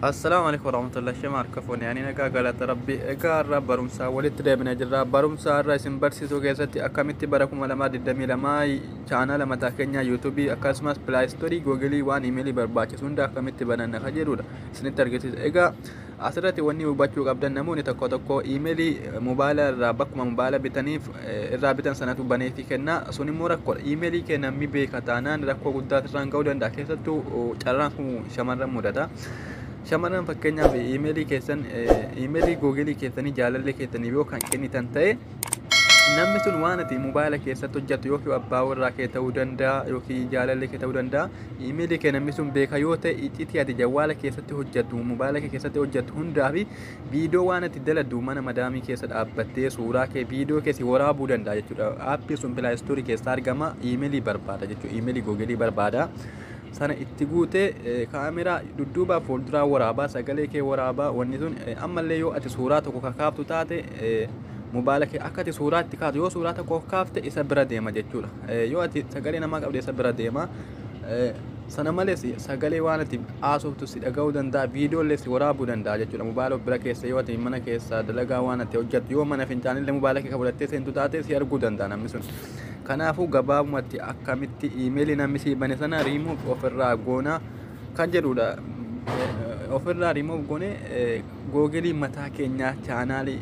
السلام عليكم ورحمة الله شمار كفون يعني نكا قالت ربي إيجار رب برمسا ولد دبنا جرا برمسا الرئيس برسي تو جالسة أكملت بركم ولا ما ددمي لما channel لما تاكنيا يوتيوبي أكاسماس بلاي ستوري جوجلي وان إيميلي برباك سوندا أكملت بنا خجرودا سنت ترجت إيجا أسرتي وني وبتشوف قبل نموني تكو إيميلي موبايل رابك موبايل بتنيف الرابطة سنة بني في كنا سوني مركور إيميلي كنا مي بيكتانا ركوا قدات رانغودا داكيسة تو ترانكو شمارة مودة شمرن فكنيا في إيميلي كيسن إيميلي جوجلي كيسني جالله كيسني بيو كان كني تنتهي نمسون وانتي موبايل كيسة تجت يوكي أباور راكي تودندا يوكي جالله كتودندا إيميلي كنمسون بيكايوته إتيتي هذه جوال كيسة تهجت موبايل كيسة تهجت هندا في فيديو وانتي دل دوما مدامي كيسة أبتة صورة كي فيديو كيسي ورا بودندا يجوا أبي سون بلا ستوري كيسار جما إيميلي بربادا يجوا إيميلي جوجلي بربادا sana itti guute kaameraa dudduuba fuulduraa waraabaa sagalee kee waraabaa wanni sun ammallee yoo ati suuraa tokko kakaaftu taate mobaayila kee akka ati suuraa itti kaatu yoo suuraa tokko kaafte isa bira deema jechuudha yoo ati sagalee namaa qabde isa bira deema sana malees sagalee waan ati haasoftu si dhaga'uu danda'a viidiyoolee si waraabuu danda'a jechuudha mobaayila bira keessa yoo ati mana keessa dalagaa waan ati hojjettu yoo mana fincaanillee mobaayila kee fudhattee seentu taate si arguu danda'a namni sun kanaafuu gabaabumatti akkamitti iimeelii namni si bane sana riimuuf ofirraa goona kan jedhudha ofirraa riimuuf goone googelii mataa keenyaa chaanaalii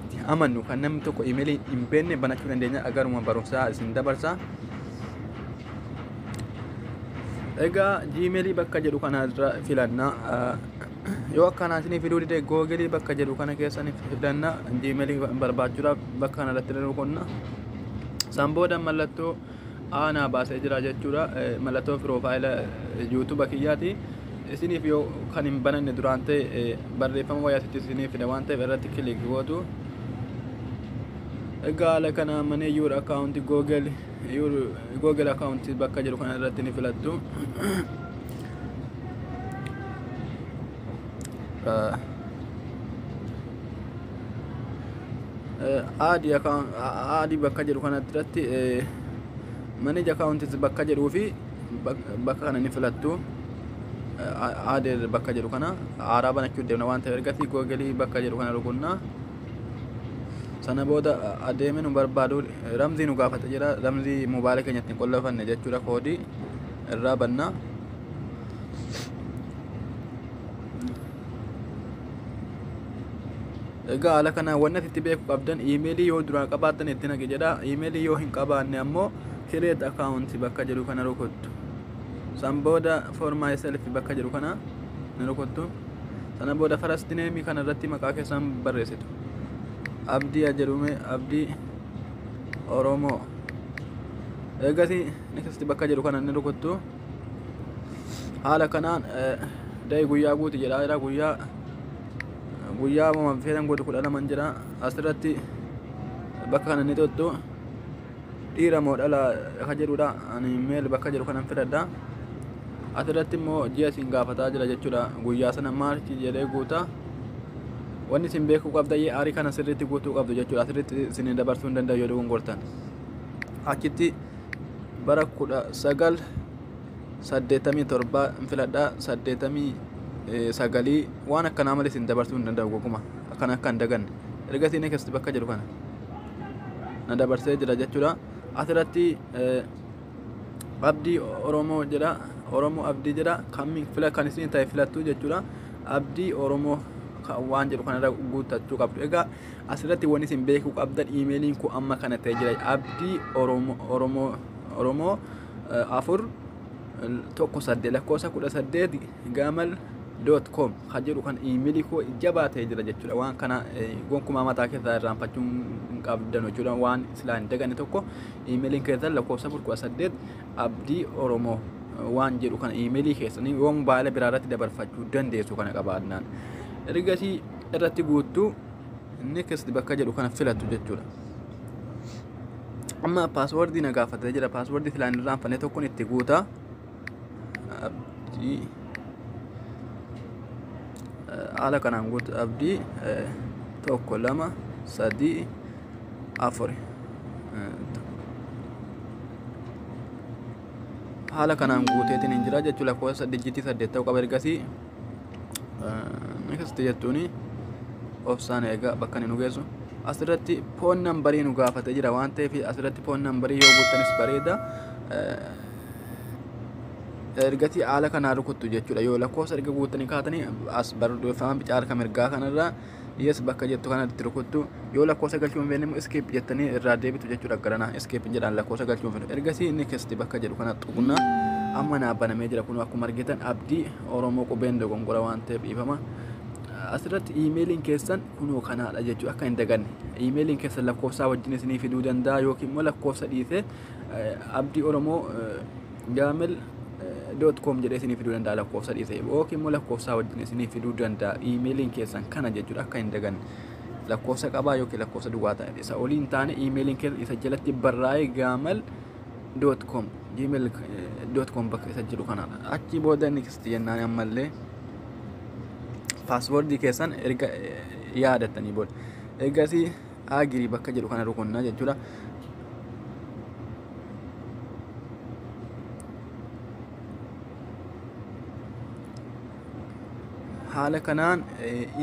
itti amannu kan namni tokko iimeelii hin beekne banachuu dandeenya agaruma barumsaa isin dabarsa egaa jiimeelii bakka jedhu kanarra filanna yoo akkanaa isinii fiduu dide googelii bakka jedhu kana keessanii filanna jiimeelii barbaachuudhaaf bakka kanarratti dhufonna Samboda mallattoo aanaa baasee jira jechuudha mallattoo piroofaayila yuutuuba kiyyaati isiniif yoo kan hin bananne duraan ta'e barreeffama wayaasitti isiniif fida waan ta'eef irratti kilik gootu egaa haala kana manee yuur akaawunti googel akaawunti bakka jedhu kana irratti ni filattu aadi bakka jedhu kanatti manage account bakka jedhuu fi bakka kana ni filattu aadi bakka jedhu kana aaraa banachuu deemna waan ta'eef ergasii googelii bakka jedhu kana rukunna sana booda adeemee nu barbaadu ramzii nu gaafata jira ramzii mobaayila keenyatti hin qollafanne jechuudha koodii irraa banna egaa haala kana wanna itti beeku qabdan iimeelii yoo duraan qabaattan itti naqe jedha iimeelii yoo hin qabaanne ammoo create account bakka jedhu kana rukuttu san booda for myself bakka jedhu kana ni rukuttu sana booda first name kana irratti maqaa keessan barreessitu abdii jedhume abdii oromoo eegasi next bakka jedhu kana ni rukuttu haala kanaan day guyyaa guuti jedha guyyaa mama feedan godhu kudha lama jira asirratti bakka kana ni tuttu dhiira moo dhala ka jedhudha ani meel bakka jedhu kanan fedhadha asirratti immoo ji'a isin gaafataa jira jechuudha guyyaa sana maarchi jedhee guuta wanni isin beekuu qabdayyee aarii kana sirriitti guutuu qabdu jechuudha asirritti isin dabarsuu hin danda'u yoo dogongortan achitti bara 1987 filadha 89 waan akkanaa malee isin dabarsuu hin danda'u goguma akkana akka hin daganne ergasii next bakka jedhu kana na dabarsee jira jechuudha asirratti abdii oromoo jedha oromoo abdii jedha kan isin ta'e filattu jechuudha abdii oromoo waan jedhu kanarra guuttachuu qabdu egaa asirratti waan isin beekuu qabdan iimeeliin kun amma kana ta'e jira abdii oromoo 4 lakkoofsa 18 gamal.com jedhu kan iimeelii koo jabaatee jira jechuudha waan kana gonkumaa mataa keessaa irraanfachuu hin qabdan jechuudha waan islaan daganne tokko iimeeliin keessan lakkoofsa 18 abdii oromoo waan jedhu kan iimeelii keessanii yoo mobaayila biraa irratti dabarfachuu dandeessu kana qabaannaan ergasii irratti guuttuu next bakka jedhu kana filattu jechuudha amma paaswordii na gaafatee jira paaswordii islaan irraanfanne tokkoon itti guuta abdii haala kanaan guutu abdii 1 2 3 4 haala kanaan guuteetiin hin jira jechuudha lakkoofsa dijitii 8 ta'uu qaba ergasii next jettuuni obsaan eegaa bakka inni nu geessu asirratti phone numberii nu gaafatee jira waan ta'eef asirratti phone numberii yoo guuttanis bareeda. Ergatii haala kanaa rukuttu jechuudha yoo lakkoofsa erga guuttanii kaatanii as barreeffama bicaa harka mirgaa kanarra yes bakka jettu kanatti rukuttu yoo lakkoofsa galchuu hin beekne escape jettanii irraa deebitu jechuudha garanaa escape jedhaan lakkoofsa galchuu hin beekne ergasii next bakka jedhu kana tuqna amma naa banamee jira kun akkuma argitan abdii oromoo qubeen dogongora waan ta'eef dhiifama. Asirratti emailiin keessan kunoo kanaadha jechuudha akka hin daganne emailiin keessan lakkoofsaa wajjin isinii fiduu danda'a yookiin immoo lakkoofsa dhiisee abdii oromoo gmail.com jedhee isinii fiduu danda'a lakkoofsa dhiisee yookiin immoo lakkoofsaa wajjin isinii fiduu danda'a emailiin keessan kana jechuudha akka hin daganne lakkoofsa qabaa yookiin lakkoofsa duwwaa ta'e isa oliin taane emailiin keessan isa jalatti barraa'ee gmail.com gmail.com bakka isa jedhu kanaadha achi booda next jennaan ammallee password keessan erga yaadattanii booda ergasii agirii bakka jedhu kana rukunnaa jechuudha. Haala kanaan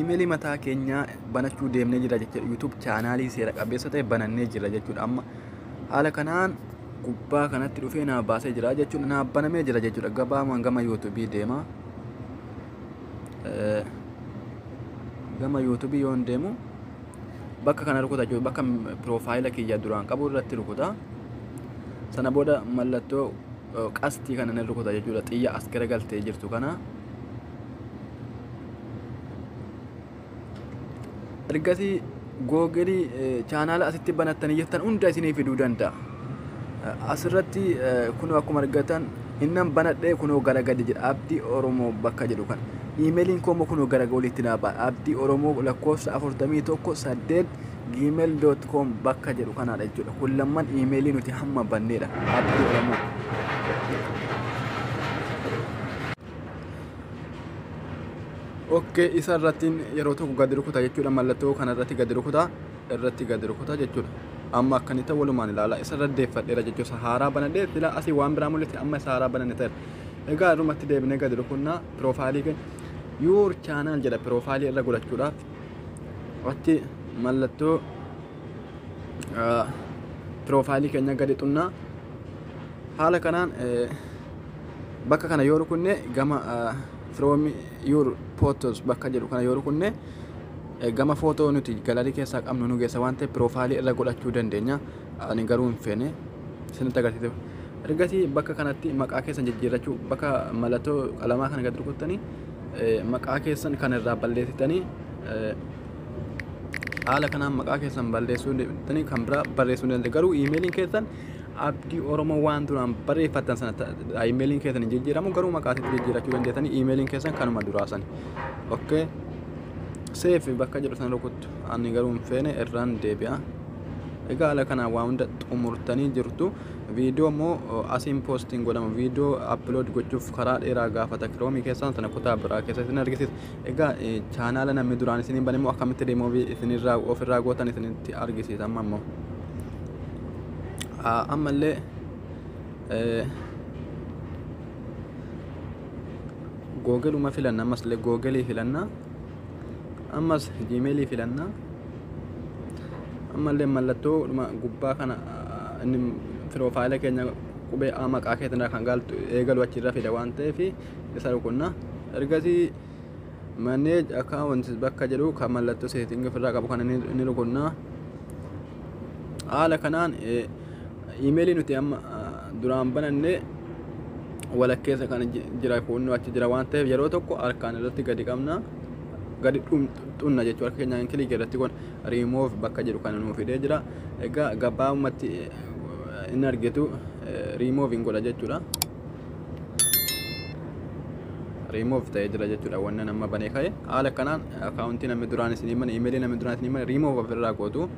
emailii mataa keenyaa banachuu deemnee jira jechuudha. YouTube chaanaalii seera qabeessa ta'e banannee jira jechuudha. Amma haala kanaan gubbaa kanatti dhufee naa baasee jira jechuudha. Naa banamee jira jechuudha. Gabaamaan gama YouTube deema. Gama YouTube yoon deemu bakka kana rukuta jechuudha. Bakka profaayila kiyya duraan qabu irratti rukuta. Sana booda mallattoo qastii kana ni rukuta jechuudha. Xiyya as garagaltee jirtu kana. Ergasii googelii chaanaala asitti banattanii jettan hunda isinii fiduu danda'a. Asirratti kunoo akkuma argatan innan banadhee kunoo gara gadi jedha abdii oromoo bakka jedhu kana. Emailiin koo immoo kunoo gara gadiitti naa ba'a abdii oromoo lakkoofsa 41 gmail.com bakka jedhu kanaadha jechuudha. Kun lamman emailii nuti hamma banneedha abdii oromoo. Okay, isa irratti yeroo tokko gadi rukuta jechuudha mallattoo kana irratti gadi rukuta jechuudha. Amma akkanita walumaan ilaala isa irra deeffadheera jechuudha. Haaraa banadhee fila asii waan biraa mul'ate amma isa haaraa bananne ta'e. Egaa irrumatti deebinee gadi rukunnaa profaayilii keenya your channel jedha profaayilii irra godhachuudhaaf achi mallattoo profaayilii keenya gadi xunnaa haala kanaan bakka kana yoo rukunne gama from your photos bakka jedhu kana yoo rukunne gama footoo nuti galarii keessaa qabnu nu geessa waan ta'eef profaayilii irra godhachuu dandeenya. Ani garuu hin feene isinitti agarsiise. Ergasii bakka kanatti maqaa keessan jijjiirrachuu bakka mallattoo qalamaa kana gad rukuttanii maqaa keessan kan irraa balleessitanii haala kanaan maqaa keessan balleessuu dandeessanii kan biraa barreessuu dandeenya. Garuu emailiin keessan abdii oromoo waan duraan barreeffatan sana emailiin keessan hin jijjiiramu garuu maqaa isaatti jijjiirachuu dandeessanii emailiin keessan kanuma duraasan. Okay. Save bakka jedhu sana rukuttu ani garuu hin feene irraan deebi'a. Egaa haala kanaan waa hunda xumurtanii jirtu. Viidiyoo immoo asiin poostiin godhama. Viidiyoo upload gochuuf karaa dheeraa gaafata. Kiroomii keessaan sana kutaa biraa keessa isin argisiisa. Egaa chaanaala namni duraan isin bane immoo akkamitti deemoo isinirraa ofirraa gootan isinitti argisiisa amma immoo. Ammallee googeluma filanna ammas illee googelii filanna ammas jiimeelii filanna ammallee mallattoo gubbaa kana inni profaayila keenya qubee maqaa keessan kan galtu eegalu achirra fida waan ta'eef isa rukunna. Ergasii manage account bakka jedhu kan mallattoo setting ofirraa qabu kan inni rukunna. Haala kanaan emailii nuti amma duraan bananne walakkeessa kan jira kunnu achi jira waan ta'eef yeroo tokko harkaan irratti gadi qabna gadi xunna jechuudha. Akka keenyaan kilik irratti kun remove bakka jedhu kan nuuf fidee jira. Egaa gabaabumatti inni argitu removing godha jechuudha. Remove ta'ee jira jechuudha wanna nama banee ka'e. Haala kanaan accountii namni duraan isinii mana emailii namni duraan isinii mana remove ofirraa gootu.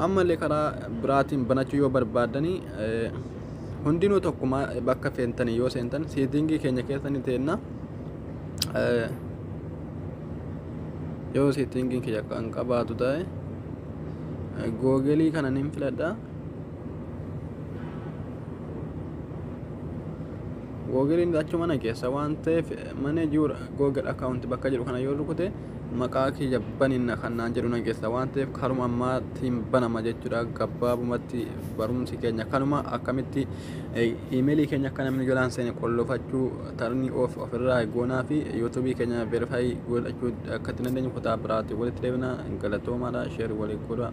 Ammallee karaa biraatiin banachuu yoo barbaadanii hundinuu tokkuma bakka feentanii yoo seentan seetingii keenya keessanii teenna yoo seetingiin keenya kan qabaatu ta'e googelii kana nin filadha. googiliin achuma mana keessa waan ta'eef manage google account bakka jedhu kana yoo rukute maqaa kiyya baninna kanaan jedhu nan keessa waan ta'eef karuma ammaatiin banama jechuudha. Gabbaabumatti barumsi keenya kanuma akkamitti emailii keenya akka namni jalaan seene qollofachuu tarni ofirraa goonaa fi yuutuubii keenya verify godhachuu akka itti dandeenyu kutaa biraatti walitti deebina galatoomaadha. Sheer walii godhaa.